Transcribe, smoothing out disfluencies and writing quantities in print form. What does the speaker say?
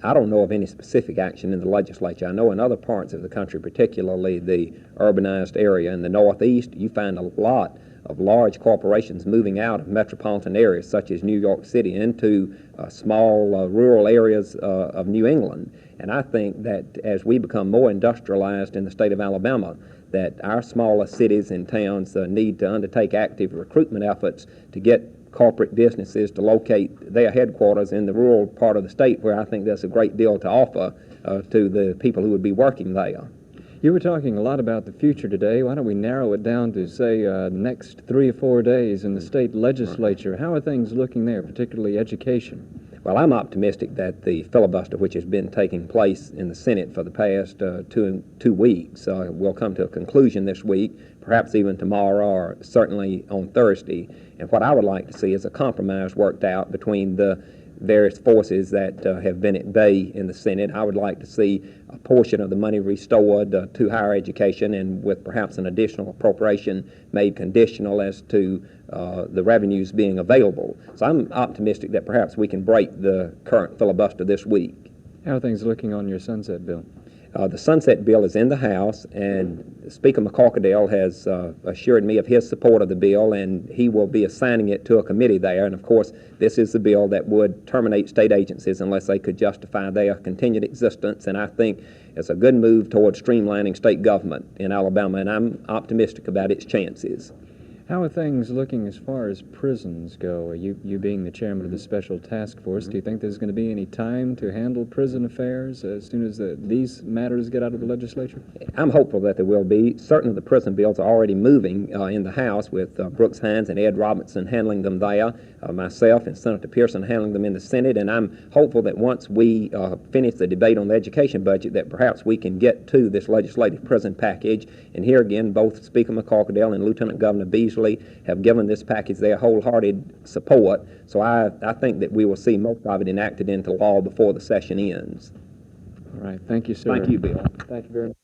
I don't know of any specific action in the legislature. I know in other parts of the country, particularly the urbanized area in the Northeast, you find a lot of large corporations moving out of metropolitan areas such as New York City into small rural areas of New England. And I think that as we become more industrialized in the state of Alabama, that our smaller cities and towns need to undertake active recruitment efforts to get corporate businesses to locate their headquarters in the rural part of the state, where I think there's a great deal to offer to the people who would be working there. You were talking a lot about the future today. Why don't we narrow it down to, say, next 3 or 4 days in the state legislature? How are things looking there, particularly education? Well, I'm optimistic that the filibuster, which has been taking place in the Senate for the past two weeks, will come to a conclusion this week, perhaps even tomorrow or certainly on Thursday. And what I would like to see is a compromise worked out between the various forces that have been at bay in the Senate. I would like to see a portion of the money restored to higher education, and with perhaps an additional appropriation made conditional as to the revenues being available. So I'm optimistic that perhaps we can break the current filibuster this week. How are things looking on your sunset bill? The sunset bill is in the House, and Speaker McCorkadale has assured me of his support of the bill, and he will be assigning it to a committee there. And of course, this is the bill that would terminate state agencies unless they could justify their continued existence, and I think it's a good move toward streamlining state government in Alabama, and I'm optimistic about its chances. How are things looking as far as prisons go? You being the chairman of the special task force, do you think there's going to be any time to handle prison affairs as soon as these matters get out of the legislature? I'm hopeful that there will be. Certain the prison bills are already moving in the House, with Brooks Hines and Ed Robinson handling them there, myself and Senator Pearson handling them in the Senate, and I'm hopeful that once we finish the debate on the education budget, that perhaps we can get to this legislative prison package. And here again, both Speaker McCorkadale and Lieutenant Governor Beasley have given this package their wholehearted support, so I think that we will see most of it enacted into law before the session ends. All right. Thank you, sir. Thank you, Bill. Thank you very much.